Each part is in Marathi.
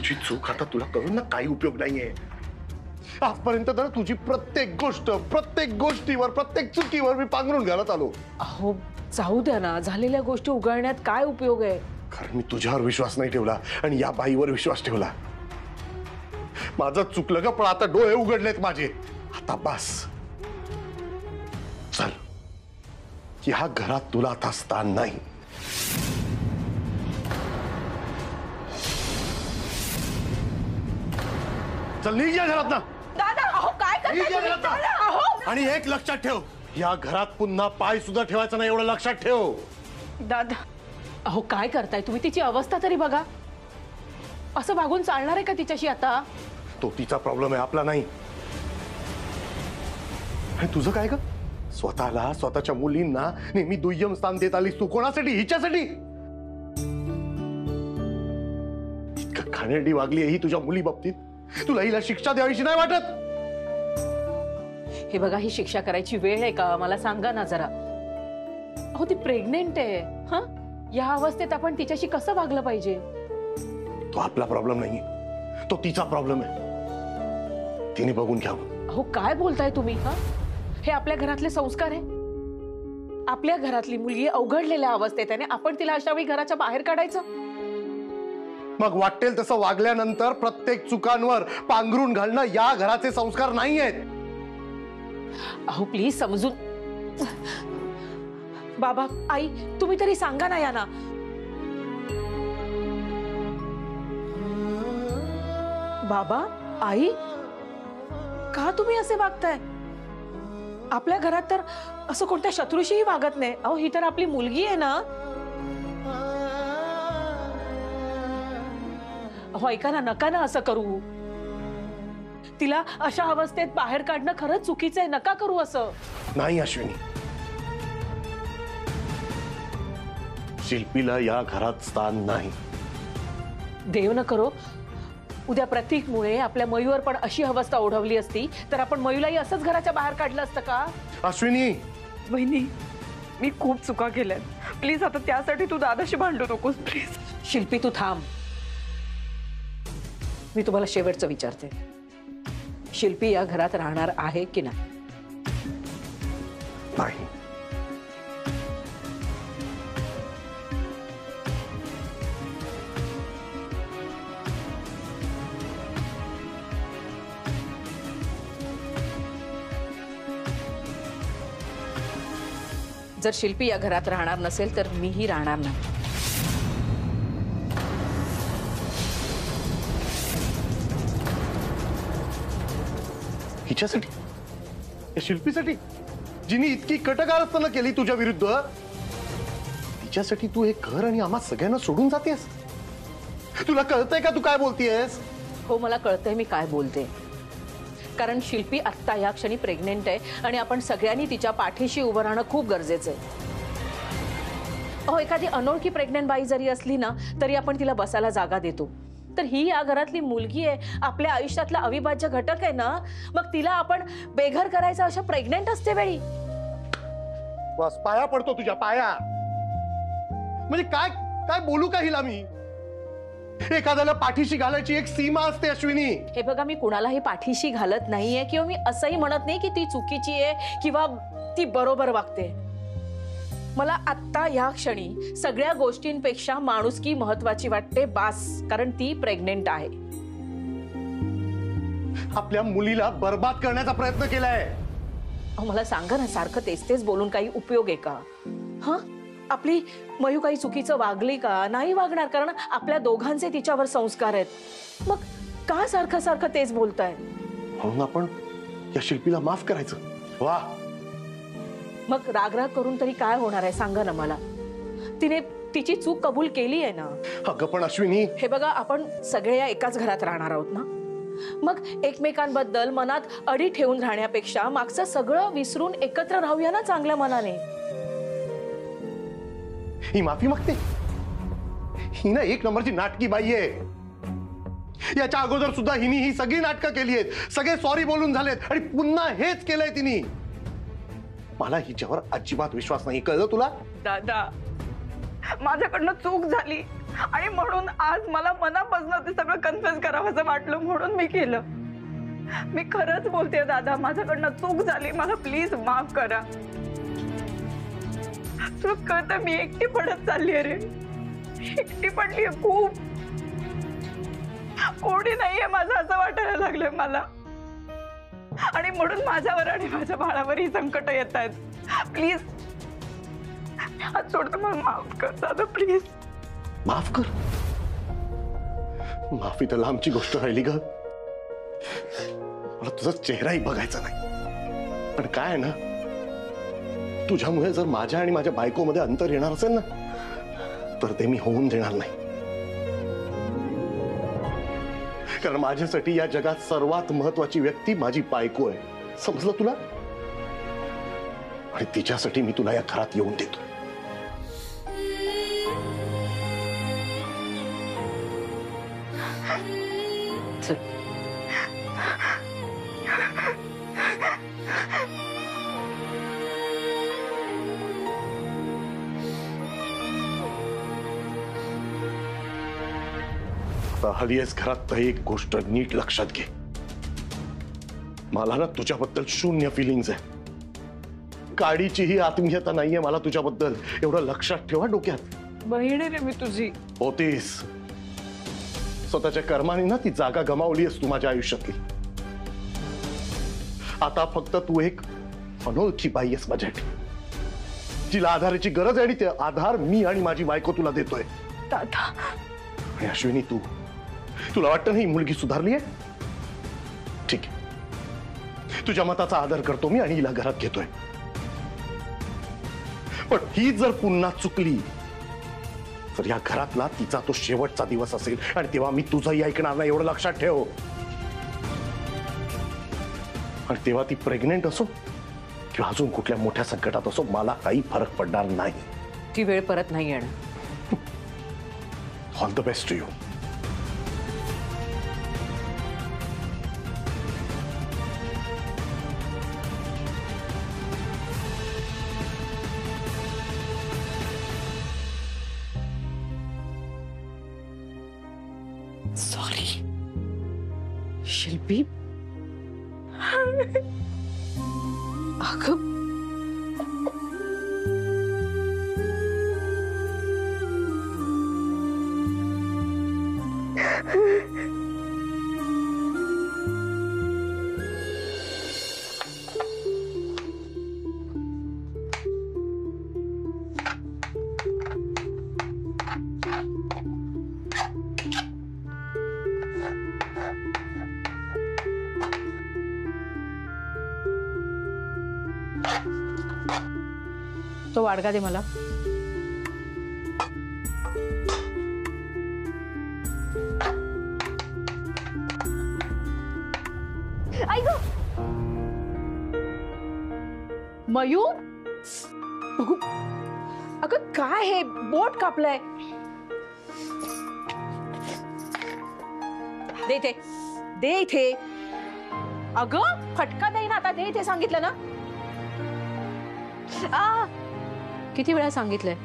तुझी चूक आता तुला कळून ना काही उपयोग नाहीये। आजपर्यंत तर तुझी प्रत्येक गोष्ट, प्रत्येक गोष्टीवर, प्रत्येक चुकीवर मी पांघरून घालत आलो। अहो जाऊ द्या ना, झालेल्या गोष्टी उघडण्यात काय उपयोग आहे? कारण मी तुझ्यावर विश्वास नाही ठेवला आणि या बाईवर विश्वास ठेवला। माझं चुकलं ग, पण आता डोळे उघडलेत माझे। आता बस, चल, या घरात तुला आता स्थान नाही। चल निघ या घरात ना। दादा अहो काय करताय? अहो आणि एक लक्षात ठेव, या घरात पुन्हा पाय सुद्धा ठेवायचा नाही, एवढं लक्षात ठेव। दादा अहो काय करताय तुम्ही? तिची अवस्था तरी बघा, असं वागून चालणार आहे का तिच्याशी आता? तो तिचा प्रॉब्लेम आहे, आपला नाही। आणि तुझं काय ग? स्वतःला, स्वतःच्या मुलींना नेहमी दुय्यम स्थान देत आलीस तू, कोणासाठी? हिच्यासाठी? इतकं घाणेरडी वागली आहे ही तुझ्या मुली बाबतीत, तुला हिला शिक्षा द्यावीशी नाही वाटत? हे बघा, ही शिक्षा करायची वेळ आहे का? मला सांगा ना जरा। अहो ती प्रेग्नेंट आहे, हा? या अवस्थेत आपण तिच्याशी कसं वागलं पाहिजे? तो आपला प्रॉब्लेम नाहीये, तो तिचा प्रॉब्लेम आहे, तिने बघून घ्यावं। अहो काय बोलताय तुम्ही? हा, हे आपल्या घरातले संस्कार आहे। आपल्या घरातली मुलगी अवघडलेल्या अवस्थेत आहे, आपण तिला अशा वेळी घराच्या बाहेर काढायचं? मग वाटेल तसं वागल्यानंतर प्रत्येक चुकांवर पांघरून घालणं या घराचे संस्कार नाही आहेत। अहो प्लीज समजून, बाबा आई तुम्ही तरी सांगा ना यांना। बाबा आई, का तुम्ही असे वागताय? आपल्या घरात तर असं कोणत्या शत्रूशीही वागत नाही। अहो ही तर आपली मुलगी आहे ना। अहो ऐका ना, नका ना असं करू। तिला अशा अवस्थेत बाहेर काढणं खरंच चुकीचं आहे, नका करू असं। नाही अश्विनी, शिल्पीला या घरात स्थान नाही। देव न करो उद्या प्रतीकमुळे आपल्या मयूवर पण अशी अवस्था ओढवली असती तर आपण मयूलाही असंच घराच्या बाहेर काढलं असतं का? अश्विनी वहिनी, मी खूप चुका केल्या, प्लीज आता त्यासाठी तू दादाशी भांडू नकोस प्लीज। शिल्पी तू थांब, मी तुम्हाला शेवटचं विचारते, शिल्पी या घरात राहणार आहे की नाही? नाही। जर शिल्पी या घरात राहणार नसेल तर मीही राहणार नाही। हिच्यासाठी, या शिल्पीसाठी, जिने इतकी कटकारस्थानं केली तुझ्या विरुद्ध, तिच्यासाठी तू हे घर आणि आम्हा सगळ्यांना सोडून जातेस? तुला कळतंय का तू काय बोलतेयस? हो, मला कळतंय मी काय बोलते, कारण शिल्पी आत्ता या क्षणी प्रेग्नेंट आहे आणि आपण सगळ्यांनी तिच्या पाठीशी उभं राहणं खूप गरजेचं आहे। अहो एखादी अनोळखी प्रेग्नेंट बाई जरी असली ना तरी आपण तिला बसायला जागा देतो, तर ही या घरातली मुलगी आहे, आपल्या आयुष्यातला अविभाज्य घटक आहे ना, मग तिला आपण बेघर करायचं अशा प्रेग्नेंट असते वेळी? बस पाया पडतो तुझ्या, पाया। म्हणजे काय काय बोलू का हिला मी? एखाद्याला पाठीशी घालायची एक सीमा असते अश्विनी। हे बघा, मी कुणालाही पाठीशी घालत नाहीये किंवा मी असंही म्हणत नाही की ती चुकीची आहे किंवा ती बरोबर वागते। मला आत्ता या क्षणी सगळ्या गोष्टींपेक्षा माणुसकी महत्वाची वाटते, बास, कारण ती प्रेग्नेंट आहे। आपल्या मुलीला बर्बाद करण्याचा प्रयत्न केलाय। मला सांगा ना, सारखं तेच तेच बोलून काही उपयोग आहे का? हा, आपली मयू काही चुकीचं वागली का? नाही वागणार, कारण आपल्या दोघांचे तिच्यावर संस्कार आहेत। मग का सारखं सारखं तेच बोलताय? म्हणून आपण या शिल्पीला माफ करायचं। वा, मग रागराग करून तरी काय होणार आहे सांगा ना मला? तिने तिची चूक कबूल केली आहे ना। अगं पण अश्विनी, हे बघा, आपण सगळे या एकाच घरात राहणार आहोत ना, मग एकमेकांबद्दल मनात अडी ठेवून राहण्यापेक्षा मागचं सगळं विसरून एकत्र राहूया ना चांगल्या मनाने। ही माफी मागते? ही ना एक नंबरची नाटकी बाई आहे। याच्या अगोदर सुद्धा हिने ही सगळी नाटकं केली आहेत, सगळे सॉरी बोलून झालेत आणि पुन्हा हेच केलंय तिने। मला हिच्यावर अजिबात विश्वास नाही, कळलं तुला? दादा माझ्याकडनं चूक झाली आणि म्हणून आज मला मनापासून ते सगळं कन्फ्युज करावंसं वाटलं म्हणून मी केलं. मी खरंच बोलते दादा, माझ्याकडनं चूक झाली, मला प्लीज माफ करा. तुला कळतं मी एकटी पडत चालली रे, एकटी पडलीये खूप. कोणी नाहीये माझं असं वाटायला लागलंय मला. आणि म्हणून माझ्यावर आणि माझ्या बाळावर ही संकट येत आहेत. प्लीज हात सोडतो, मला माफ कर दादा प्लीज. माफ कर? माफी तर लांबची गोष्ट राहिली ग. मला तुझा चेहराही बघायचा नाही. पण काय आहे ना, तुझ्यामुळे जर माझ्या आणि माझ्या बायकोमध्ये अंतर येणार असेल ना, तर ते मी होऊन देणार नाही. कारण माझ्यासाठी या जगात सर्वात महत्वाची व्यक्ती माझी बायको आहे. समजलं तुला? आणि तिच्यासाठी मी तुला या घरात येऊन देतो. हल्ली आहेस घरात तर एक गोष्ट नीट लक्षात घे. मला ना तुझ्याबद्दल शून्य फिलिंग्स आहे. गाडीचीही आत्मीयता नाहीये मला तुझ्याबद्दल. एवढं लक्षात ठेवा डोक्यात. बहीण रे मी तुझी. होतीस. स्वतःच्या कर्माने ना ती जागा गमावलीस तू माझ्या आयुष्यातली. आता फक्त तू एक अनोळखी बाई आहेस माझ्यासाठी, जिला आधाराची गरज आहे. आणि ते आधार मी आणि माझी बायको तुला देतोय. दादा. आणि अश्विनी, तुला वाटतं नाही मुलगी सुधारली आहे? ठीक आहे, तुझ्या मताचा आदर करतो मी आणि हिला घरात घेतोय. पण ही जर पुन्हा चुकली तर या घरातला तिचा तो शेवटचा दिवस असेल. आणि तेव्हा मी तुझंही ऐकणार नाही, एवढं लक्षात ठेव. आणि तेव्हा ती प्रेग्नेंट असो किंवा अजून कुठल्या मोठ्या संकटात असो, मला काही फरक पडणार नाही. ती वेळ परत नाही येणार. All the best to you. Sorry Shilpi. अगं तो वाडगा दे मला. ऐक मयू, अगं काय हे, बोट कापलंय. दे इथे, दे इथे. अगं फटका दे ना आता, दे इथे सांगितलं ना. किती वेळा सांगितलंय,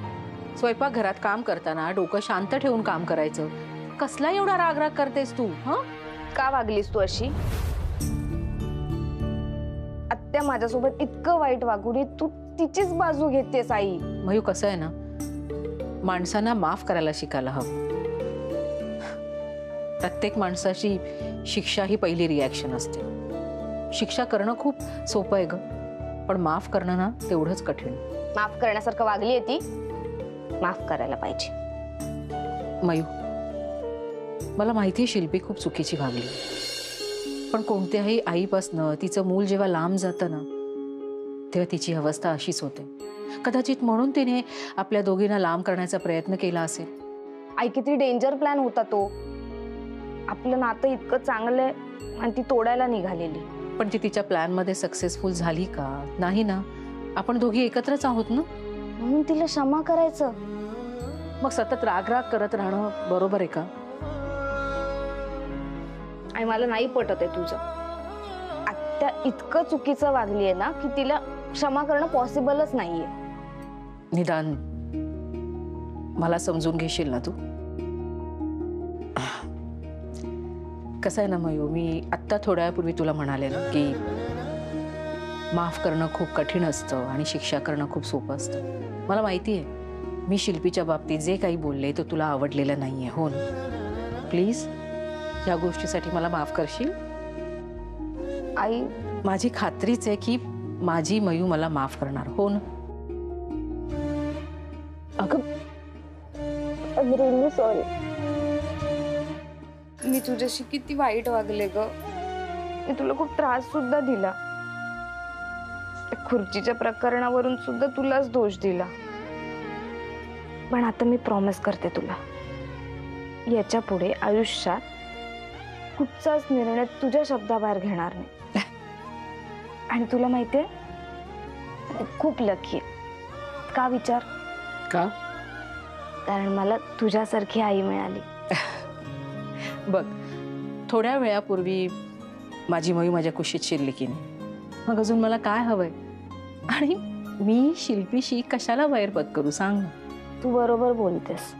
स्वयंपाकघरात काम करताना डोकं शांत ठेवून काम करायचं. कसला एवढा रागराग करतेस तू? का वागलीस तू अशी? आत्या माझ्यासोबत इतकं वाईट वागून तू तिचीच बाजू घेतेस आई. मयू, कसं आहे ना, माणसांना माफ करायला शिकायला हवं. प्रत्येक माणसाची शिक्षा ही पहिली रिॲक्शन असते. शिक्षा करणं खूप सोपं आहे ग, पण माफ करणं ना तेवढंच कठीण. माफ करण्यासारखं वागली आहे ती, माफ करायला पाहिजे. मयू, मला माहिती आहे शिल्पी खूप चुकीची वागली, पण कोणत्याही आईपासनं तिचं मूल जेव्हा लांब जातं ना, तेव्हा तिची अवस्था अशीच होते. कदाचित म्हणून तिने आपल्या दोघींना लांब करण्याचा प्रयत्न केला असेल. आई, किती डेंजर प्लॅन होता तो. आपलं नातं इतकं चांगलं आहे आणि ती तोडायला निघालेली. पण ती तिच्या प्लॅन मध्ये सक्सेसफुल झाली का? नाही ना. आपण दोघी एकत्रच आहोत ना. म्हणून तिला क्षमा करायचं. मग सतत राग करत राहणं बरोबर आहे का? आणि मला नाही पटत आहे तुझं. आत्या इतकं चुकीचं वागली आहे ना की तिला क्षमा करणं पॉसिबलच नाहीये. निदान मला समजून घेशील ना तू? कसं आहे ना मयू, मी आत्ता थोड्या वेळापूर्वी तुला म्हणाले ना की माफ करणं खूप कठीण असतं आणि शिक्षा करणं खूप सोपं असतं. मला माहिती आहे मी शिल्पीच्या बाबतीत जे काही बोलले ते तुला आवडलेलं नाहीये, हो ना? प्लीज या गोष्टीसाठी मला माफ करशील? आई, माझी खात्रीच आहे की माझी मयू मला माफ करणार, हो ना? अगं I'm really sorry. मी तुझ्याशी किती वाईट वागले ग. मी तुला खूप त्रास सुद्धा दिला. त्या खुर्चीच्या प्रकरणावरून सुद्धा तुलाच दोष दिला. पण आता मी प्रॉमिस करते तुला, याच्या पुढे आयुष्यात कुठचाच निर्णय तुझ्या शब्दाबाहेर घेणार नाही. आणि तुला माहितीये खूप लकी आहे. का विचार? का? कारण मला तुझ्यासारखी आई मिळाली. बघ, थोड्या वेळापूर्वी माझी मयू माझ्या कुशीत शिरली की नाही, मग अजून मला काय हवंय? आणि मी शिल्पीशी कशाला वैरपत करू सांग? तू बरोबर बोलतेस,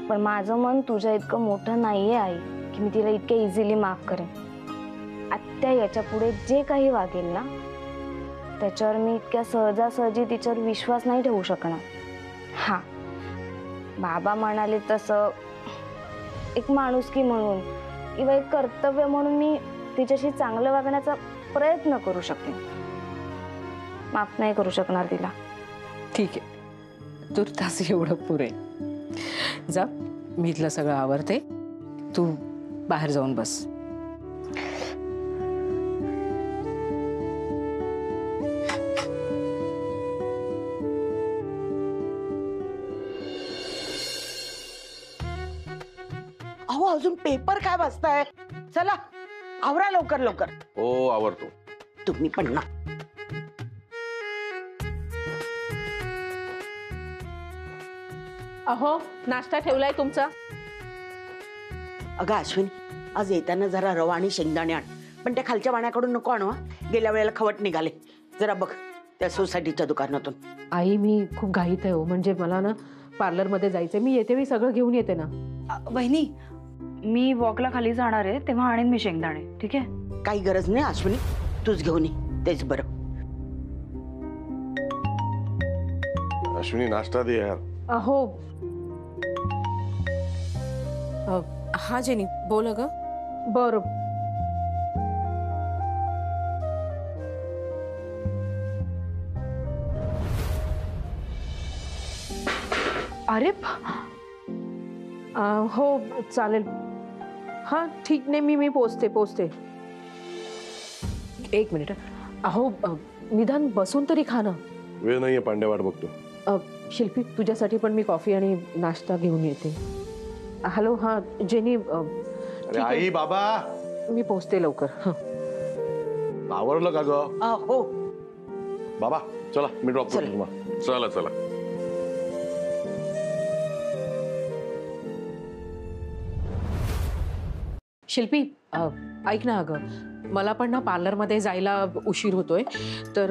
पण माझं मन तुझ्या इतकं मोठं नाहीये आई की मी तिला इतक्या इझिली माफ करेन. आत्या याच्या पुढे जे काही वागेल ना त्याच्यावर मी इतक्या सहजासहजी तिच्यावर विश्वास नाही ठेवू शकणार. हा, बाबा म्हणाले तसं एक माणुसकी म्हणून किंवा एक कर्तव्य म्हणून मी तिच्याशी चांगलं वागण्याचा प्रयत्न करू शकेन. माफ नाही करू शकणार तिला. ठीक आहे, तुर्तास एवढं पुरे. जा, मी इथलं सगळं आवरते, तू बाहेर जाऊन बस. अहो अजून पेपर काय वाचताय? चला आवरा लवकर लवकर. हो, आवडतो. तुम्ही पण ना. अहो, नाश्ता ठेवलाय तुमचा? अगं अश्विनी, आज येताना जरा रवा आणि शेंगदाणे आण, पण त्या खालच्या वाण्याकडून नको आणू. गेल्या वेळेला खवट निघाले. जरा बघ त्या सोसायटीच्या दुकानातून. आई, मी खूप घाईत आहे हो, म्हणजे मला ना पार्लरमध्ये जायचंय. मी येते, मी सगळं घेऊन येते ना. वहिनी, मी वॉकला खाली जाणार आहे, तेव्हा आणेन मी शेंगदाणे. ठीक आहे? काही गरज नाही अश्विनी, तूच घेऊन ये, तेच बरं. अश्विनी, नाश्ता दे यार. अहो, हा जेनी, बोल ग. बरं. अरे हो, चालेल. हा ठीक, नाही मी पोचते. एक मिनिट. अहो, निदान बसून तरी खा ना. वेळ नाहीये, पांड्या वाट बघतो. शिल्पी, तुझ्यासाठी पण मी कॉफी आणि नाश्ता घेऊन येते. हॅलो, हा जेनी. अरे आई, बाबा, मी पोचते लवकर. आवरलं का ग? हो. बाबा चला, मी ड्रॉप करतो तुम्हाला. चला चला. शिल्पी, ऐक ना अगं, मला पण ना पार्लरमध्ये जायला उशीर होतोय, तर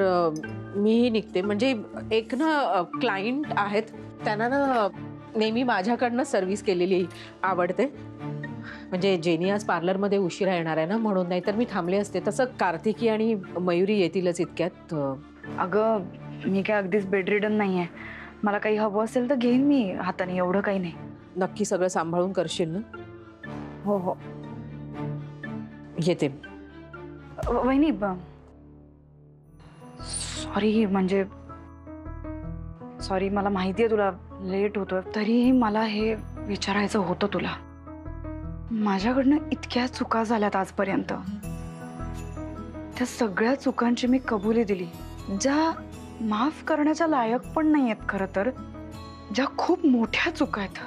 मीही निघते. म्हणजे एक ना क्लायंट आहेत, त्यांना ना नेहमी माझ्याकडनं सर्व्हिस केलेली आवडते. म्हणजे जेनी आज पार्लरमध्ये उशिरा येणार आहे ना, म्हणून. नाही तर मी थांबले असते. तसं कार्तिकी आणि मयुरी येतीलच इतक्यात. अगं, मी काय अगदीच बेडरिडन नाही आहे. मला काही हवं असेल तर घेईन मी हाताने, एवढं काही नाही. नक्की सगळं सांभाळून करशील ना? हो हो, येते. वहिनी, सॉरी, मला माहिती आहे तुला लेट होतोय, तरीही मला हे विचारायचं होतं तुला. माझ्याकडनं इतक्या चुका झाल्यात आजपर्यंत. त्या सगळ्या चुकांची मी कबुली दिली, ज्या माफ करण्याच्या लायक पण नाही आहेत खरं तर, ज्या खूप मोठ्या चुका आहेत.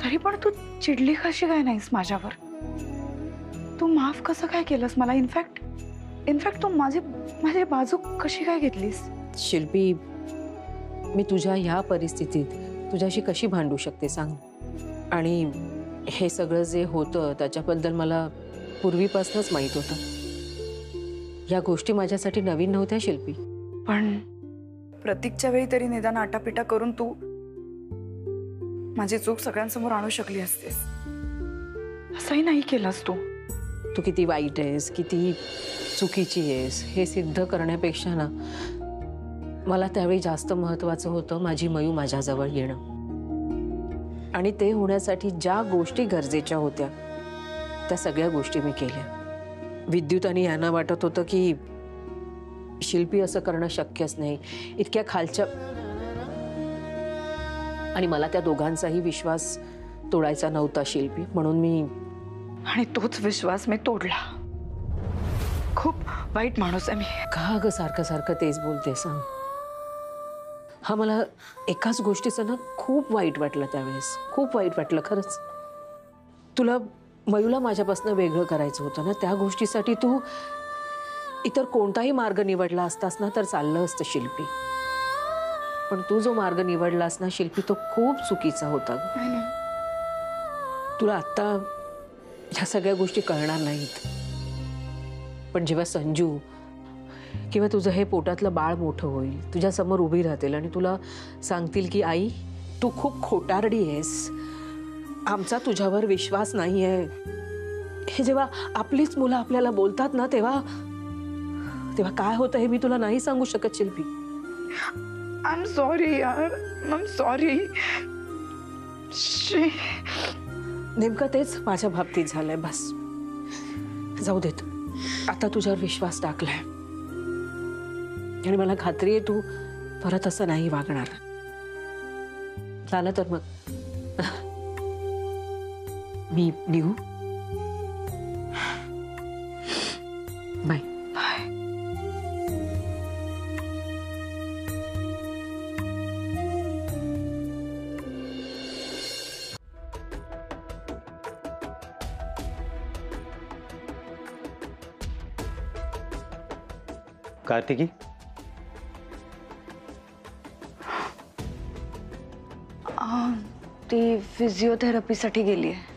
तरी पण तू चिडली कशी काय नाहीस माझ्यावर? तू माफ कसं काय केलंस मला? इनफॅक्ट तू माझी बाजू कशी काय घेतलीस? शिल्पी, मी तुझ्या ह्या परिस्थितीत तुझ्याशी कशी भांडू शकते सांग? आणि हे सगळं जे होतं त्याच्याबद्दल मला पूर्वीपासूनच माहित होतं. या गोष्टी माझ्यासाठी नवीन नव्हत्या शिल्पी. पण प्रतीकच्या वेळी तरी निदान आटापिटा करून तू माझी चूक सगळ्यांसमोर आणू शकली असतेस. असंही नाही केलंस तू. तू किती वाईट आहेस, किती चुकीची आहेस हे सिद्ध करण्यापेक्षा ना मला त्यावेळी जास्त महत्त्वाचं होतं माझी मयू माझ्याजवळ येणं. आणि ते होण्यासाठी ज्या गोष्टी गरजेच्या होत्या त्या सगळ्या गोष्टी मी केल्या. विद्युत आणि यांना वाटत होतं की शिल्पी असं करणं शक्यच नाही, इतक्या खालच्या, आणि मला त्या दोघांचाही विश्वास तोडायचा नव्हता शिल्पी, म्हणून मी. आणि तोच विश्वास मी तोडला. खूप वाईट माणूस आहे मी. का ग सारखं सारखं तेच बोलते सांग. हा मला एकाच गोष्टीचं ना खूप वाईट वाटलं त्यावेळेस, खूप वाईट वाटलं खरंच. तुला मयूला माझ्यापासून वेगळं करायचं होतं ना, त्या गोष्टीसाठी तू इतर कोणताही मार्ग निवडला असतास ना तर चाललं असतं शिल्पी. पण तू जो मार्ग निवडलास ना शिल्पी तो खूप चुकीचा होता. तुला आत्ता ह्या सगळ्या गोष्टी कळणार नाहीत, पण जेव्हा संजू किंवा तुझं हे पोटातलं बाळ मोठं होईल, तुझ्या समोर उभी राहतील आणि तुला सांगतील की आई तू खूप खोटारडी आहेस, आमचा तुझ्यावर विश्वास नाही आहे, हे जेव्हा आपलीच मुलं आपल्याला बोलतात ना तेव्हा तेव्हा काय होतं हे मी तुला नाही सांगू शकत शिल्पी. आय एम सॉरी यार, आय एम सॉरी. नेमकं तेच माझ्या बाबतीत झालंय. बस जाऊ देत, आता तुझ्यावर विश्वास टाकलाय आणि मला खात्री आहे तू परत असं नाही वागणार. झालं तर मग मी निघू. बाय. बाय. कार्तिकी, ती फिजिओथेरपीसाठी गेली आहे.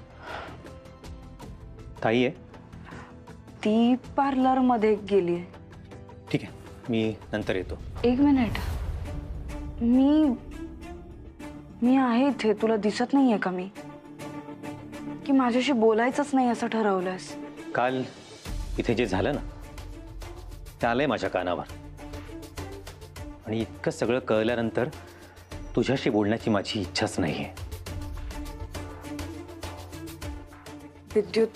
ताई आहे? ती पार्लरमध्ये गेली आहे. ठीक आहे, मी नंतर येतो. एक मिनिट, मी आहे इथे. तुला दिसत नाहीये का मी, की माझ्याशी बोलायचंच नाही असं ठरवलंस? काल इथे जे झालं ना ते आलंय माझ्या कानावर, आणि इतकं सगळं कळल्यानंतर तुझ्याशी बोलण्याची माझी इच्छाच नाहीये. विद्युत,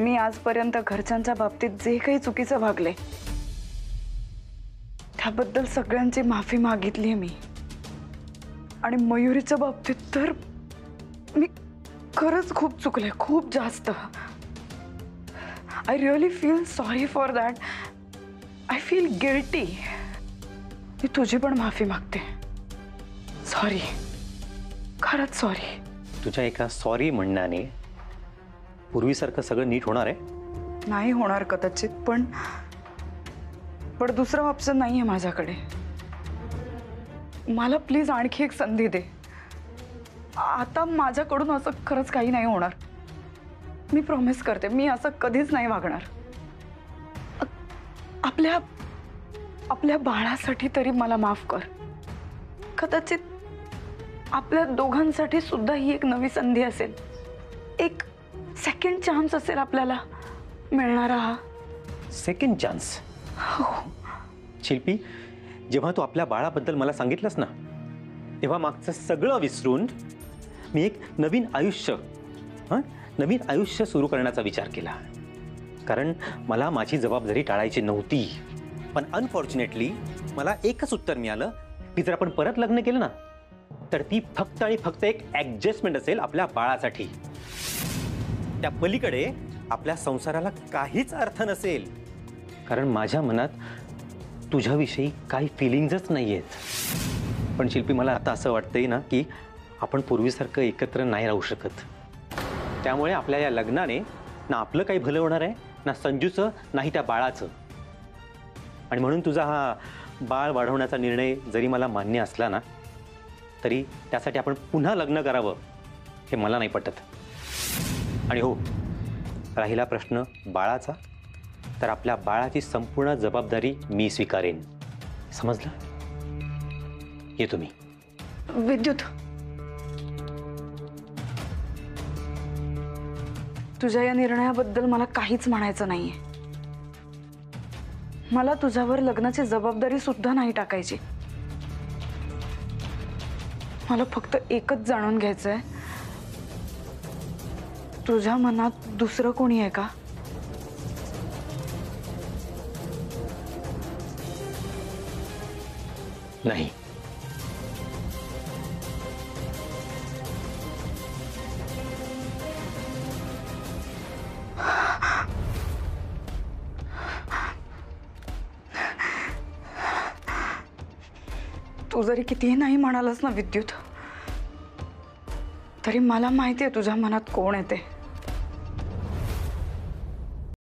मी आजपर्यंत घरच्यांच्या बाबतीत जे काही चुकीचं वागले त्याबद्दल सगळ्यांची माफी मागितली मी. आणि मयुरीच्या बाबतीत तर मी खरंच खूप चुकले, खूप जास्त. I really feel sorry for that. I feel guilty. मी तुझी पण माफी मागते. सॉरी, खरंच सॉरी. तुझ्या एका सॉरी म्हणण्याने पूर्वीसारखं सगळं नीट होणार आहे? नाही होणार कदाचित, पण दुसरं ऑप्शन नाही आहे माझ्याकडे. मला प्लीज आणखी एक संधी दे. आता माझ्याकडून असं खरंच काही नाही होणार. मी प्रॉमिस करते, मी असं कधीच नाही वागणार. आपल्या बाळासाठी तरी मला माफ कर. कदाचित आपल्या दोघांसाठी सुद्धा ही एक नवी संधी असेल, एक सेकंड चान्स असेल आपल्याला मिळणारा. हा सेकंड चान्स? शिल्पी, जेव्हा तू आपल्या बाळाबद्दल मला सांगितलंस ना तेव्हा मागचं सगळं विसरून मी एक नवीन आयुष्य सुरू करण्याचा विचार केला. कारण मला माझी जबाबदारी टाळायची नव्हती. पण अनफॉर्च्युनेटली मला एकच उत्तर मिळालं की जर आपण परत लग्न केलं ना तर ती फक्त आणि फक्त एक ऍडजस्टमेंट असेल आपल्या बाळासाठी. त्या पलीकडे आपल्या संसाराला काहीच अर्थ नसेल. कारण माझ्या मनात तुझ्याविषयी काही फिलिंग्सच नाही आहेत. पण शिल्पी, मला आता असं वाटतंय ना की आपण पूर्वीसारखं एकत्र नाही राहू शकत. त्यामुळे आपल्या या लग्नाने ना आपलं काही भलं होणार आहे, ना संजूचं, नाही त्या बाळाचं. आणि म्हणून तुझा हा बाळ वाढवण्याचा निर्णय जरी मला मान्य असला ना तरी त्यासाठी आपण पुन्हा लग्न करावं हे मला नाही पटत. आणि हो, राहिला प्रश्न बाळाचा, तर आपल्या बाळाची संपूर्ण जबाबदारी मी स्वीकारेन. समजलं? येतो मी. विद्युत, तुझ्या या निर्णयाबद्दल मला काहीच म्हणायचं नाहीये. मला तुझ्यावर लग्नाची जबाबदारी सुद्धा नाही टाकायची. मला फक्त एकच जाणून घ्यायचंय, तुझ्या मनात दुसरं कोणी आहे का? नाही. तू जरी कितीही नाही म्हणालास ना विद्युत, तरी मला माहिती आहे तुझ्या मनात कोण आहे ते.